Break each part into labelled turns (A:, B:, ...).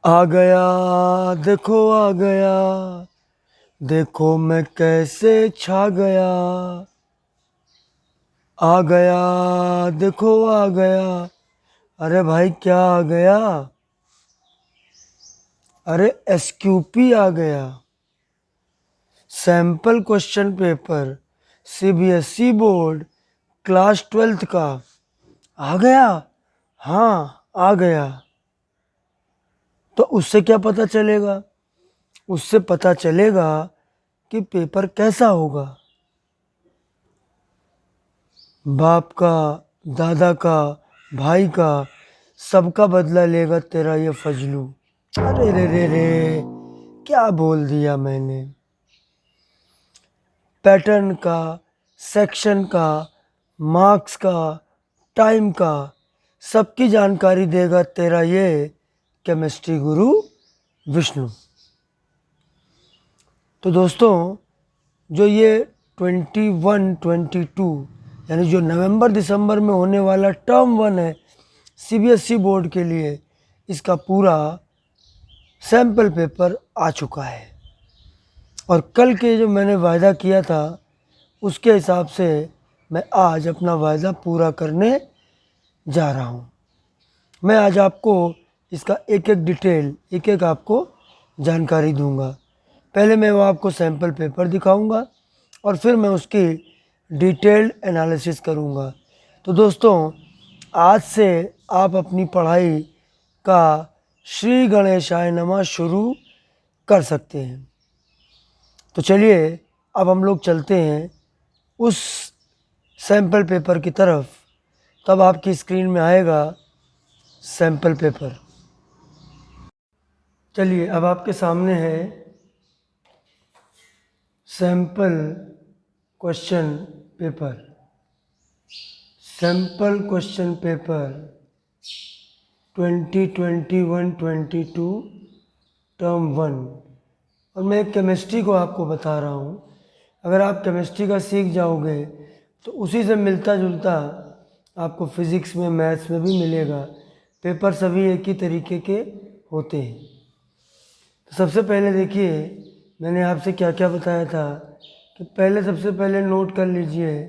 A: आ गया, देखो आ गया, देखो मैं कैसे छा गया। आ गया, देखो आ गया। अरे भाई क्या आ गया? अरे एसक्यूपी आ गया। Sample question paper CBSE board class 12th का आ गया। हाँ, आ गया। तो उससे क्या पता चलेगा? उससे पता चलेगा कि पेपर कैसा होगा। बाप का, दादा का, भाई का, सबका बदला लेगा तेरा ये फजलू। अरे रे रे रे, क्या बोल दिया मैंने। पैटर्न का, सेक्शन का, मार्क्स का, टाइम का, सबकी जानकारी देगा तेरा ये केमिस्ट्री गुरु विष्णु। तो दोस्तों, जो ये 21-22 यानी जो नवंबर दिसंबर में होने वाला टर्म 1 है सीबीएसई बोर्ड के लिए, इसका पूरा सैंपल पेपर आ चुका है। और कल के जो मैंने वायदा किया था उसके हिसाब से मैं आज अपना वायदा पूरा करने जा रहा हूँ। मैं आज आपको इसका एक एक डिटेल, एक एक आपको जानकारी दूंगा। पहले मैं वो आपको सैंपल पेपर दिखाऊंगा और फिर मैं उसकी डिटेल्ड एनालिसिस करूंगा। तो दोस्तों, आज से आप अपनी पढ़ाई का श्री गणेशाय नमः शुरू कर सकते हैं। तो चलिए अब हम लोग चलते हैं उस सैंपल पेपर की तरफ। तब आपकी स्क्रीन में आएगा सैंपल पेपर। चलिए अब आपके सामने है sample question paper. Sample question paper 2021-22 term 1। और मैं केमिस्ट्री को आपको बता रहा हूँ। अगर आप केमिस्ट्री का सीख जाओगे तो उसी से मिलता जुलता आपको फिज़िक्स में, मैथ्स में भी मिलेगा। पेपर सभी एक ही तरीके के होते हैं। तो सबसे पहले देखिए, मैंने आपसे क्या क्या बताया था कि पहले सबसे पहले नोट कर लीजिए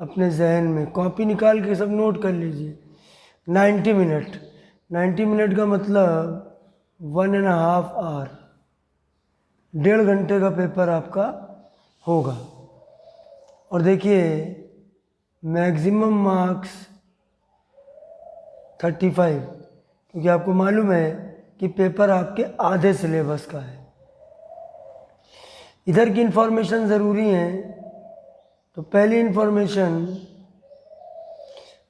A: अपने जहन में, कॉपी निकाल के सब नोट कर लीजिए। 90 मिनट, 90 मिनट का मतलब 1.5 आवर, 1.5 घंटे का पेपर आपका होगा। और देखिए, मैक्सिमम मार्क्स 35, क्योंकि आपको मालूम है कि पेपर आपके आधे सिलेबस का है। इधर की इंफॉर्मेशन ज़रूरी है। तो पहली information,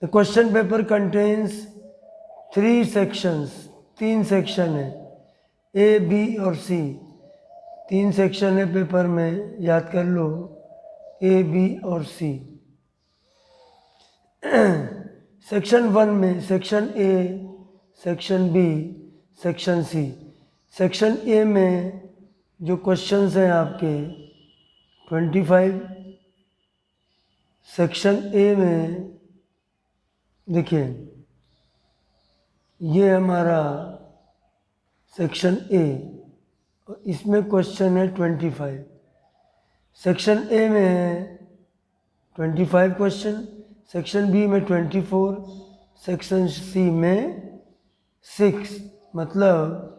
A: the question paper contains 3 sections. 3 section है, ए, बी और सी। 3 सेक्शन है पेपर में, याद कर लो, ए, बी और सी। सेक्शन 1 में section A, section B, section C. Section A में जो क्वेश्चंस हैं आपके 25। सेक्शन ए में देखिए, ये हमारा सेक्शन ए और इसमें क्वेश्चन है 25। सेक्शन ए में है 25 क्वेश्चन, सेक्शन बी में 24, सेक्शन सी में 6, मतलब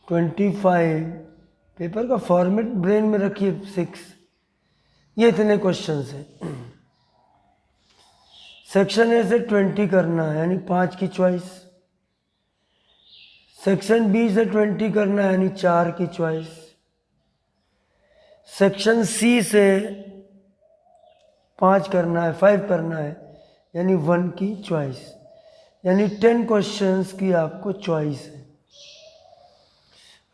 A: 25। पेपर का फॉर्मेट ब्रेन में रखिए, 6। ये इतने क्वेश्चंस हैं। सेक्शन ए से 20 करना है, यानी 5 की चॉइस। सेक्शन बी से 20 करना है, यानी 4 की चॉइस। सेक्शन सी से 5 करना है, 5 करना है, यानी 1 की चॉइस। यानी 10 क्वेश्चंस की आपको चॉइस है।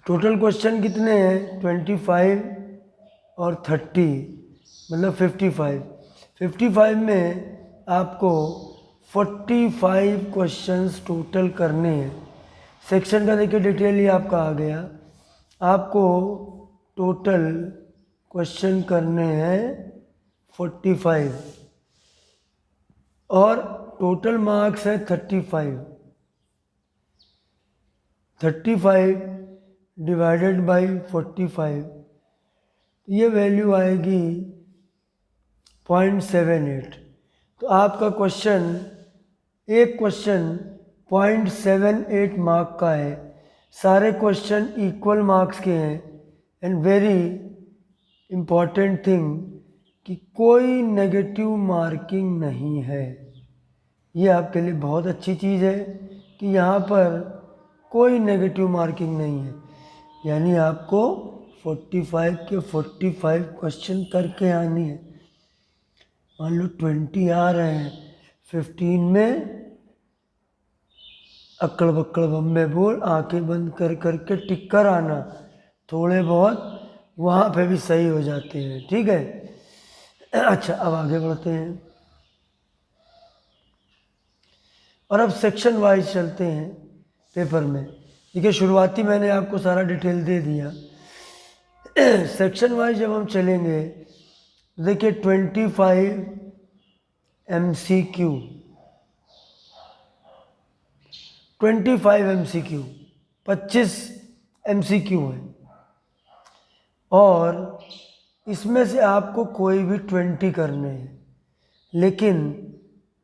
A: टोटल क्वेश्चन कितने हैं? 25 और 30, मतलब 55। 55 में आपको 45 क्वेश्चंस टोटल करने हैं। सेक्शन का देखिए डिटेल ही आपका आ गया। आपको टोटल क्वेश्चन करने हैं 45 और टोटल मार्क्स है 35। 35 डिवाइडेड बाई 45, तो ये वैल्यू आएगी 0.78। तो आपका क्वेश्चन, एक क्वेश्चन 0.78 मार्क का है, सारे क्वेश्चन इक्वल मार्क्स के हैं। एंड वेरी इम्पॉर्टेंट थिंग कि कोई नेगेटिव मार्किंग नहीं है। ये आपके लिए बहुत अच्छी चीज़ है कि यहाँ पर कोई नेगेटिव मार्किंग नहीं है, यानी आपको 45 के 45 क्वेश्चन करके आनी है। मान लो 20 आ रहे हैं, 15 में अक्कड़ बक्कड़ बम्बे बोल, आंखें बंद कर करके टिक कर आना, थोड़े बहुत वहाँ पे भी सही हो जाते हैं। ठीक है, अच्छा अब आगे बढ़ते हैं और अब सेक्शन वाइज चलते हैं पेपर में। देखिए शुरुआती मैंने आपको सारा डिटेल दे दिया। सेक्शन वाइज जब हम चलेंगे, देखिए 25 MCQ, 25 MCQ, 25 MCQ है, और इसमें से आपको कोई भी 20 करने हैं। लेकिन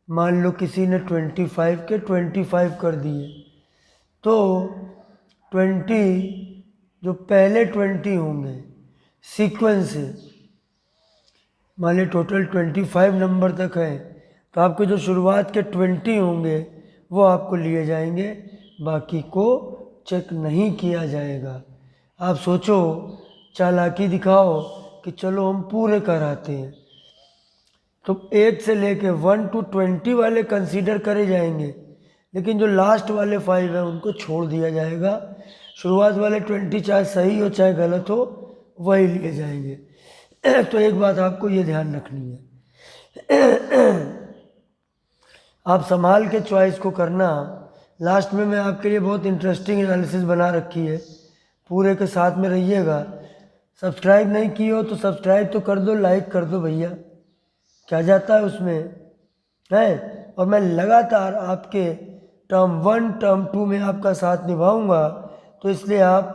A: मान लो किसी ने 25 के 25 कर दिए, तो 20 जो पहले 20 होंगे सीक्वेंस से, मान लो टोटल 25 नंबर तक है, तो आपके जो शुरुआत के 20 होंगे वो आपको लिए जाएंगे, बाकी को चेक नहीं किया जाएगा। आप सोचो, चालाकी दिखाओ कि चलो हम पूरे कराते हैं, तो 1 से लेके 1 to 20 वाले कंसीडर करे जाएंगे, लेकिन जो लास्ट वाले 5 हैं उनको छोड़ दिया जाएगा। शुरुआत वाले 20 चाहे सही हो चाहे गलत हो, वही लिए जाएंगे। तो एक बात आपको ये ध्यान रखनी है, आप संभाल के चॉइस को करना। लास्ट में मैं आपके लिए बहुत इंटरेस्टिंग एनालिसिस बना रखी है, पूरे के साथ में रहिएगा। सब्सक्राइब नहीं की हो तो सब्सक्राइब तो कर दो, लाइक कर दो भैया, क्या जाता है उसमें है। और मैं लगातार आपके टर्म 1 टर्म 2 में आपका साथ निभाऊंगा, तो इसलिए आप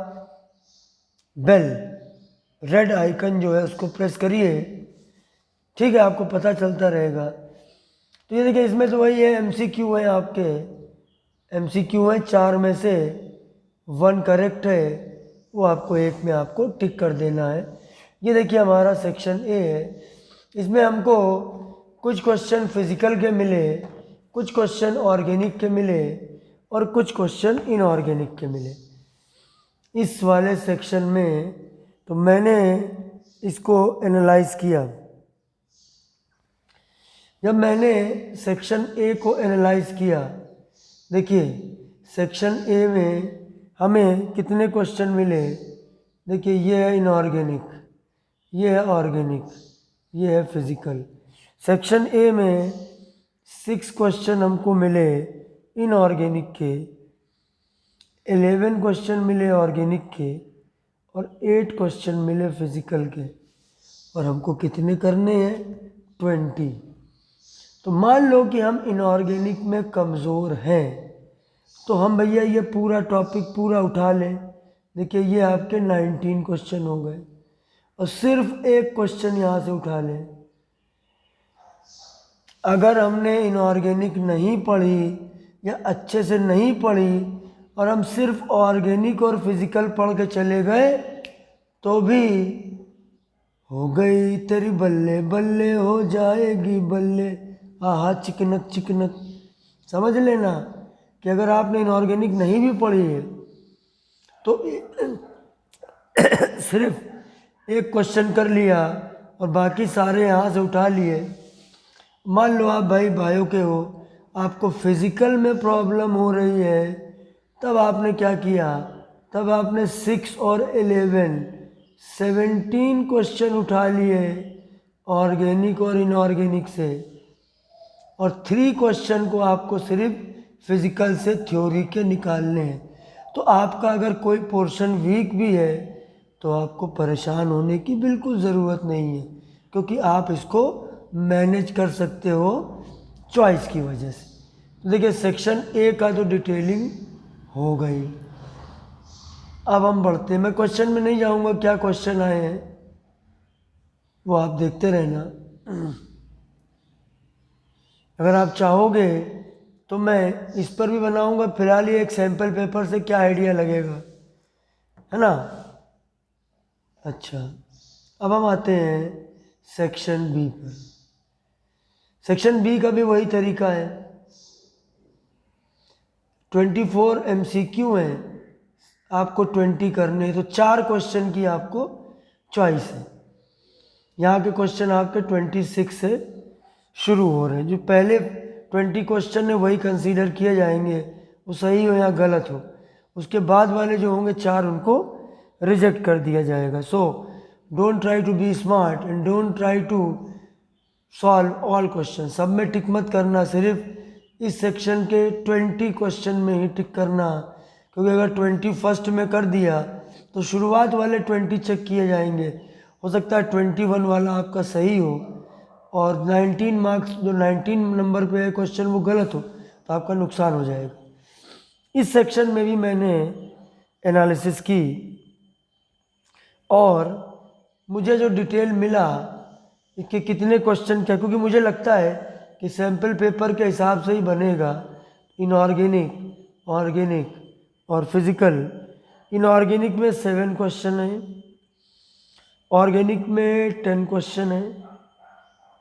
A: बेल रेड आइकन जो है उसको प्रेस करिए, ठीक है, आपको पता चलता रहेगा। तो ये देखिए इसमें तो वही है, MCQ है आपके, MCQ है 4 में से 1 करेक्ट है, वो आपको 1 में आपको टिक कर देना है। ये देखिए हमारा सेक्शन A है, इसमें हमको कुछ क्वेश्चन फिजिकल के मिले, कुछ क्वेश्चन ऑर्गेनिक के मिले और कुछ क्वेश्चन इनऑर्गेनिक के मिले। इस वाले सेक्शन में तो मैंने इसको एनालाइज किया। जब मैंने सेक्शन A को एनालाइज किया, देखिए सेक्शन A में हमें कितने क्वेश्चन मिले। देखिए ये है इनऑर्गेनिक, ये है ऑर्गेनिक, ये है फिजिकल। सेक्शन A में 6 क्वेश्चन हमको मिले इनऑर्गेनिक के, 11 क्वेश्चन मिले ऑर्गेनिक के और 8 क्वेश्चन मिले फिजिकल के। और हमको कितने करने हैं? 20। तो मान लो कि हम इनऑर्गेनिक में कमज़ोर हैं, तो हम भैया ये पूरा टॉपिक पूरा उठा लें। देखिए ये आपके 19 क्वेश्चन हो गए और सिर्फ एक क्वेश्चन यहाँ से उठा लें। अगर हमने इनऑर्गेनिक नहीं पढ़ी या अच्छे से नहीं पढ़ी और हम सिर्फ ऑर्गेनिक और फिजिकल पढ़ के चले गए, तो भी हो गई तेरी बल्ले बल्ले, हो जाएगी बल्ले, आहा चिकनक चिकनक। समझ लेना कि अगर आपने इनऑर्गेनिक नहीं भी पढ़ी है तो सिर्फ एक क्वेश्चन कर लिया और बाकी सारे यहाँ से उठा लिए। मान लो आप भाई बायो के हो, आपको फिजिकल में प्रॉब्लम हो रही है, तब आपने क्या किया? तब आपने 6 और 11 17 क्वेश्चन उठा लिए ऑर्गेनिक और इनऑर्गेनिक से, और 3 क्वेश्चन को आपको सिर्फ फिजिकल से थ्योरी के निकालने हैं। तो आपका अगर कोई पोर्शन वीक भी है तो आपको परेशान होने की बिल्कुल ज़रूरत नहीं है, क्योंकि आप इसको मैनेज कर सकते हो चॉइस की वजह से। तो देखिए सेक्शन A का तो डिटेलिंग हो गई। अब हम बढ़ते हैं, मैं क्वेश्चन में नहीं जाऊंगा, क्या क्वेश्चन आए हैं वो आप देखते रहना। अगर आप चाहोगे तो मैं इस पर भी बनाऊंगा, फिलहाल ये एक सैंपल पेपर से क्या आइडिया लगेगा, है ना। अच्छा, अब हम आते हैं सेक्शन बी पर। सेक्शन बी का भी वही तरीका है, 24 MCQ हैं, आपको 20 करने हैं, तो 4 क्वेश्चन की आपको चॉइस है। यहाँ के क्वेश्चन आपके 26 से शुरू हो रहे हैं। जो पहले 20 क्वेश्चन है वही कंसीडर किए जाएंगे, वो सही हो या गलत हो। उसके बाद वाले जो होंगे 4, उनको रिजेक्ट कर दिया जाएगा। So don't try to be smart and don't try to solve all question. सब में टिक मत करना, सिर्फ इस सेक्शन के 20 क्वेश्चन में ही टिक करना, क्योंकि अगर 21 में कर दिया तो शुरुआत वाले 20 चेक किए जाएंगे। हो सकता है 21 वाला आपका सही हो और 19 मार्क्स, जो 19 नंबर पे है क्वेश्चन, वो गलत हो, तो आपका नुकसान हो जाएगा। इस सेक्शन में भी मैंने एनालिसिस की और मुझे जो डिटेल मिला कि कितने क्वेश्चन क्या, क्योंकि मुझे लगता है कि सैम्पल पेपर के हिसाब से ही बनेगा। इनऑर्गेनिक, ऑर्गेनिक और फिजिकल। इनऑर्गेनिक में 7 क्वेश्चन है, ऑर्गेनिक में 10 क्वेश्चन है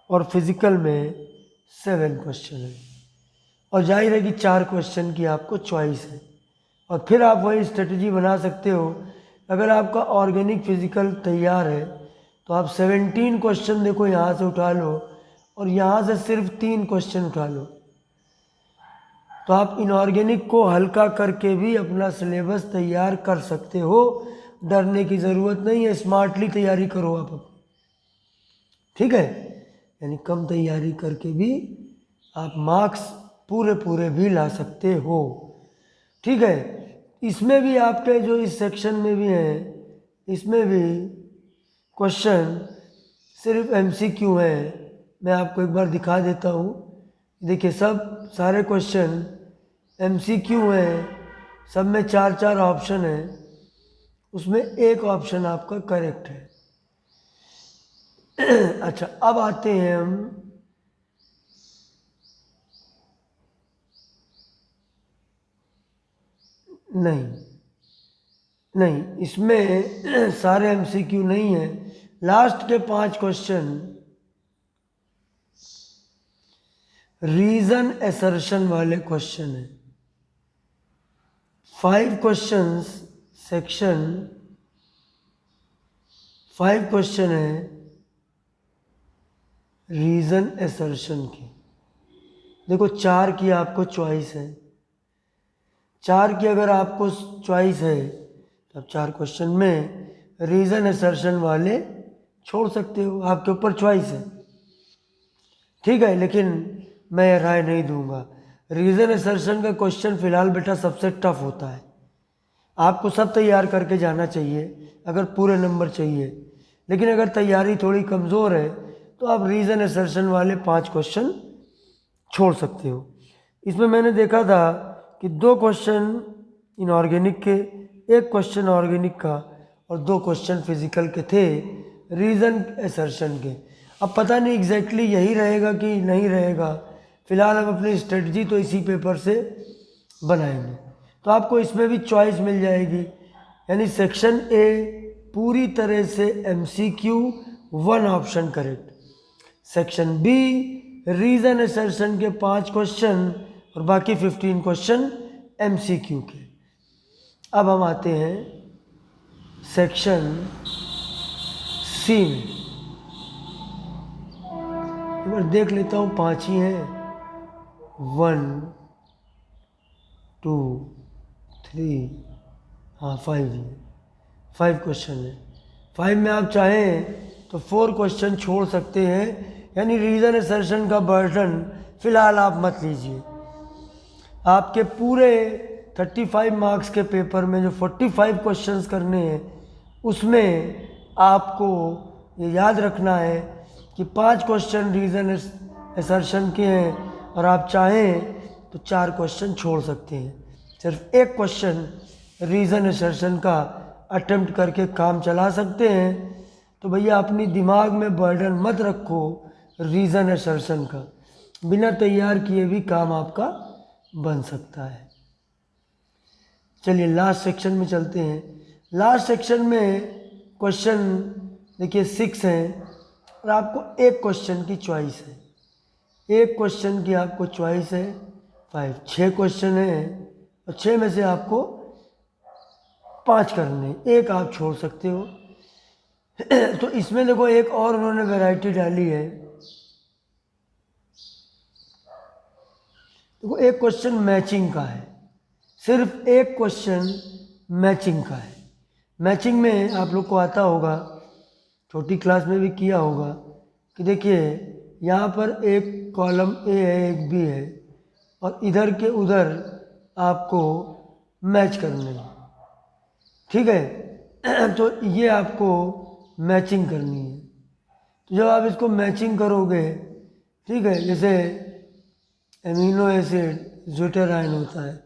A: और फिजिकल में 7 क्वेश्चन है। और जाहिर है कि 4 क्वेश्चन की आपको चॉइस है, और फिर आप वही स्ट्रेटजी बना सकते हो। अगर आपका ऑर्गेनिक फिजिकल तैयार है तो आप 17 क्वेश्चन देखो यहाँ से उठा लो और यहाँ से सिर्फ 3 क्वेश्चन उठा लो, तो आप इनऑर्गेनिक को हल्का करके भी अपना सिलेबस तैयार कर सकते हो। डरने की ज़रूरत नहीं है, स्मार्टली तैयारी करो आप अपनी, ठीक है। यानी कम तैयारी करके भी आप मार्क्स पूरे पूरे भी ला सकते हो, ठीक है। इसमें भी आपके जो इस सेक्शन में भी हैं, इसमें भी क्वेश्चन सिर्फ MCQ है। मैं आपको एक बार दिखा देता हूँ। देखिए, सब सारे क्वेश्चन MCQ हैं, सब में 4-4 ऑप्शन है, उसमें एक ऑप्शन आपका करेक्ट है। अच्छा, अब आते हैं हम नहीं, इसमें सारे MCQ नहीं है। लास्ट के 5 क्वेश्चन रीजन असर्शन वाले क्वेश्चन है। 5 क्वेश्चंस सेक्शन 5 क्वेश्चन है रीजन असर्शन की। देखो, 4 की आपको चॉइस है, 4 की अगर आपको चॉइस है तब 4 क्वेश्चन में रीजन असर्शन वाले छोड़ सकते हो, आपके ऊपर चॉइस है, ठीक है। लेकिन मैं राय नहीं दूंगा। रीजन असर्शन का क्वेश्चन फिलहाल बेटा सबसे टफ होता है, आपको सब तैयार करके जाना चाहिए अगर पूरे नंबर चाहिए। लेकिन अगर तैयारी थोड़ी कमज़ोर है तो आप रीजन असर्शन वाले 5 क्वेश्चन छोड़ सकते हो। इसमें मैंने देखा था कि 2 क्वेश्चन इनऑर्गेनिक के, 1 क्वेश्चन ऑर्गेनिक का और 2 क्वेश्चन फिजिकल के थे रीजन असर्शन के। अब पता नहीं एग्जैक्टली यही रहेगा कि नहीं रहेगा, फिलहाल हम अपनी स्ट्रेटजी तो इसी पेपर से बनाएंगे। तो आपको इसमें भी चॉइस मिल जाएगी, यानी सेक्शन ए पूरी तरह से MCQ 1 option correct, section B reason assertion के 5 क्वेश्चन और बाकी 15 क्वेश्चन MCQ के। अब हम आते हैं सेक्शन सी में। एक बार देख लेता हूँ, 5 ही हैं, 1 2 3, हाँ 5 ही, 5 क्वेश्चन है। 5 में आप चाहें तो 4 क्वेश्चन छोड़ सकते हैं, यानी रीजन असर्शन का बर्डन फिलहाल आप मत लीजिए। आपके पूरे 35 मार्क्स के पेपर में जो 45 क्वेश्चंस करने हैं, उसमें आपको ये याद रखना है कि 5 क्वेश्चन रीजन असर्शन के हैं और आप चाहें तो 4 क्वेश्चन छोड़ सकते हैं। सिर्फ 1 क्वेश्चन रीज़न असर्शन का अटेम्प्ट करके काम चला सकते हैं। तो भैया अपनी दिमाग में बर्डन मत रखो रीज़न असर्शन का, बिना तैयार किए भी काम आपका बन सकता है। चलिए लास्ट सेक्शन में चलते हैं। लास्ट सेक्शन में क्वेश्चन देखिए 6 हैं और आपको एक क्वेश्चन की चॉइस है, एक क्वेश्चन की आपको चॉइस है 5। 6 क्वेश्चन हैं और 6 में से आपको 5 करने, एक आप छोड़ सकते हो। तो इसमें देखो एक और उन्होंने वैरायटी डाली है। देखो एक क्वेश्चन मैचिंग का है, सिर्फ एक क्वेश्चन मैचिंग का है। मैचिंग में आप लोग को आता होगा, छोटी क्लास में भी किया होगा कि देखिए यहाँ पर एक कॉलम ए है, एक बी है और इधर के उधर आपको मैच करने हैं, ठीक है। तो ये आपको मैचिंग करनी है। तो जब आप इसको मैचिंग करोगे, ठीक है, जैसे एमिनो एसिड ज्यूटेराइन होता है,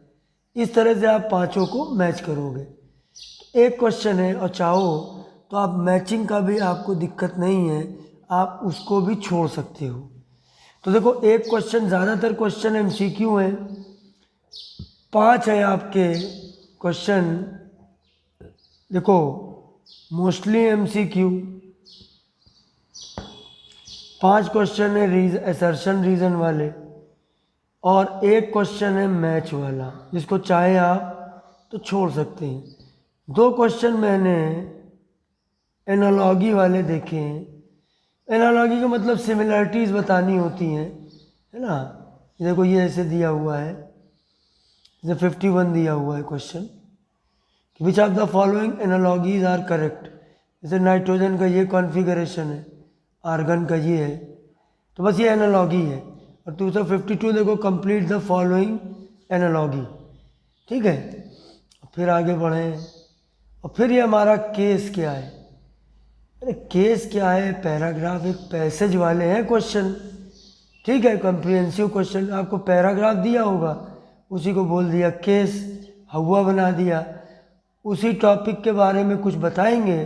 A: इस तरह से आप पांचों को मैच करोगे। एक क्वेश्चन है और चाहो तो आप मैचिंग का भी आपको दिक्कत नहीं है, आप उसको भी छोड़ सकते हो। तो देखो एक क्वेश्चन, ज़्यादातर क्वेश्चन एमसीक्यू हैं, 5 है आपके क्वेश्चन। देखो मोस्टली एमसीक्यू 5 क्वेश्चन है असर्शन रीज़न वाले और एक क्वेश्चन है मैच वाला, जिसको चाहे आप तो छोड़ सकते हैं। 2 क्वेश्चन मैंने एनालॉगी वाले देखे हैं। एनालॉगी का मतलब सिमिलरिटीज़ बतानी होती हैं, है ना। देखो ये ऐसे दिया हुआ है, जैसे 51 दिया हुआ है question, which of the following analogies are correct. जैसे नाइट्रोजन का ये कॉन्फ़िगरेशन है, आर्गन का ये है, तो बस ये एनालॉगी है। और दूसरा 52 देखो कंप्लीट द फॉलोइंग एनालॉगी, ठीक है। फिर आगे बढ़ें और फिर ये हमारा केस क्या है। अरे केस क्या है, पैराग्राफ एक पैसेज वाले हैं क्वेश्चन, ठीक है, कॉम्प्रिहेंसिव क्वेश्चन। आपको पैराग्राफ दिया होगा, उसी को बोल दिया केस, हवा बना दिया। उसी टॉपिक के बारे में कुछ बताएंगे,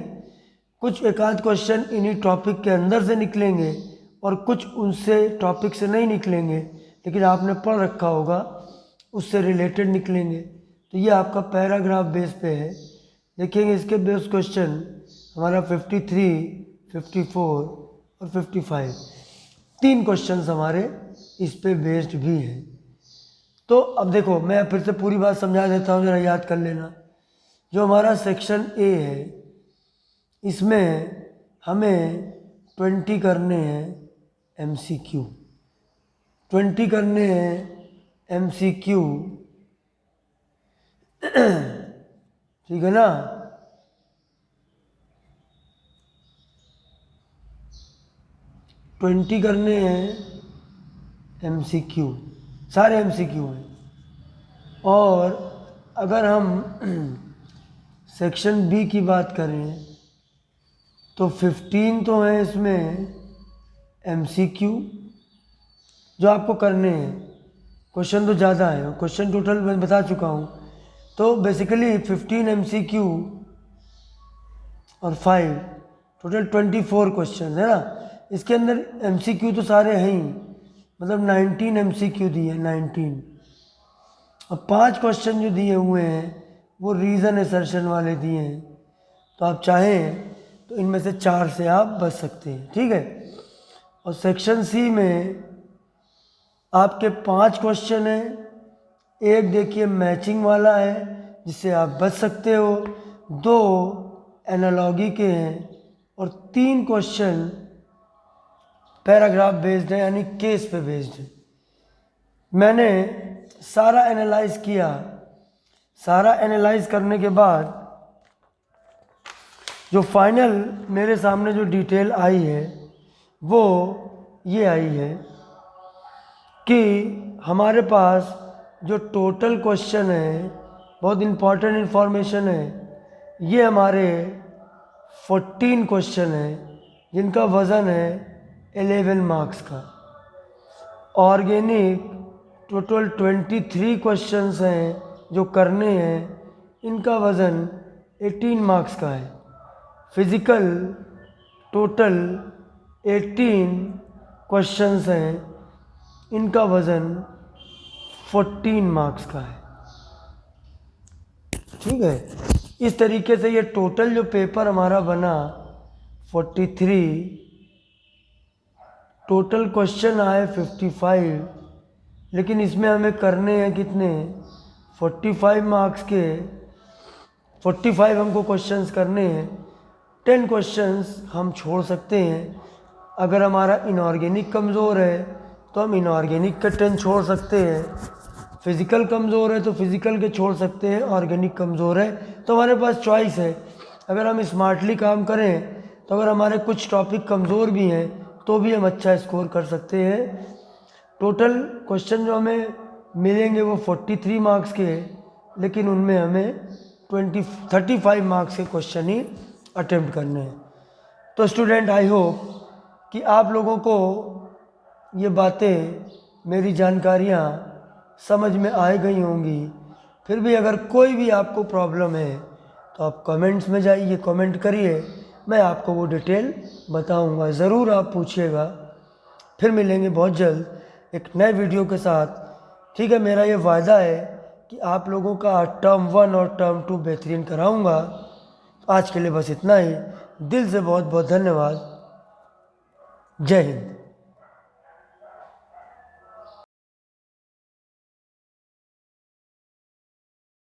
A: कुछ एक आध क्वेश्चन इन्हीं टॉपिक के अंदर से निकलेंगे और कुछ उनसे टॉपिक से नहीं निकलेंगे, लेकिन आपने पढ़ रखा होगा उससे रिलेटेड निकलेंगे। तो ये आपका पैराग्राफ बेस पे है। देखेंगे इसके बेस क्वेश्चन हमारा 53, 54 और 55, 3 क्वेश्चंस हमारे इस पे बेस्ड भी हैं। तो अब देखो मैं फिर से पूरी बात समझा देता हूँ, ज़रा याद कर लेना। जो हमारा सेक्शन ए है, इसमें हमें 20 करने हैं एमसीक्यू, 20 करने हैं एमसीक्यू, ठीक है ना। ट्वेंटी करने हैं एमसीक्यू, सारे एमसीक्यू हैं। और अगर हम सेक्शन बी की बात करें तो 15 तो है इसमें एमसीक्यू जो आपको करने हैं। क्वेश्चन तो ज़्यादा है, क्वेश्चन टोटल मैं बता चुका हूँ। तो बेसिकली 15 एमसीक्यू और 5 टोटल 24 क्वेश्चन है ना। इसके अंदर एमसीक्यू तो सारे हैं ही, मतलब 19 एमसीक्यू दिए, 19। और 5 क्वेश्चन जो दिए हुए हैं वो रीज़न असर्शन वाले दिए हैं। तो आप चाहें तो इनमें से 4 से आप बच सकते हैं, ठीक है। और सेक्शन सी में आपके 5 क्वेश्चन हैं, एक देखिए मैचिंग वाला है जिससे आप बच सकते हो, 2 एनालॉगी के हैं और 3 क्वेश्चन पैराग्राफ बेस्ड है, यानी केस पे बेस्ड है। मैंने सारा एनालाइज किया, सारा एनालाइज करने के बाद जो फाइनल मेरे सामने जो डिटेल आई है वो ये आई है कि हमारे पास जो टोटल क्वेश्चन है, बहुत इम्पॉर्टेंट इन्फॉर्मेशन है, ये हमारे 14 क्वेश्चन हैं जिनका वज़न है 11 मार्क्स का। ऑर्गेनिक टोटल 23 क्वेश्चंस हैं जो करने हैं इनका वज़न 18 मार्क्स का है। फिज़िकल टोटल 18 क्वेश्चंस हैं, इनका वज़न 14 मार्क्स का है। ठीक है, इस तरीके से ये टोटल जो पेपर हमारा बना 43, टोटल क्वेश्चन आए 55, लेकिन इसमें हमें करने हैं कितने, 45 मार्क्स के 45 हमको क्वेश्चंस करने हैं। 10 क्वेश्चंस हम छोड़ सकते हैं। अगर हमारा इनऑर्गेनिक कमज़ोर है तो हम इनऑर्गेनिक का 10 छोड़ सकते हैं। फिज़िकल कमज़ोर है तो फिज़िकल के छोड़ सकते हैं। ऑर्गेनिक कमज़ोर है तो हमारे पास चॉइस है। अगर हम स्मार्टली काम करें तो अगर हमारे कुछ टॉपिक कमज़ोर भी हैं तो भी हम अच्छा स्कोर कर सकते हैं। टोटल क्वेश्चन जो हमें मिलेंगे वो 43 मार्क्स के, लेकिन उनमें हमें 35 मार्क्स के क्वेश्चन ही अटेम्प्ट करने हैं। तो स्टूडेंट, आई होप कि आप लोगों को ये बातें, मेरी जानकारियाँ समझ में आ गई होंगी। फिर भी अगर कोई भी आपको प्रॉब्लम है तो आप कमेंट्स में जाइए, कमेंट करिए, मैं आपको वो डिटेल बताऊंगा। ज़रूर आप पूछिएगा। फिर मिलेंगे बहुत जल्द एक नए वीडियो के साथ। ठीक है, मेरा ये वायदा है कि आप लोगों का टर्म 1 और टर्म 2 बेहतरीन कराऊंगा। आज के लिए बस इतना ही। दिल से बहुत बहुत धन्यवाद। जय हिंद।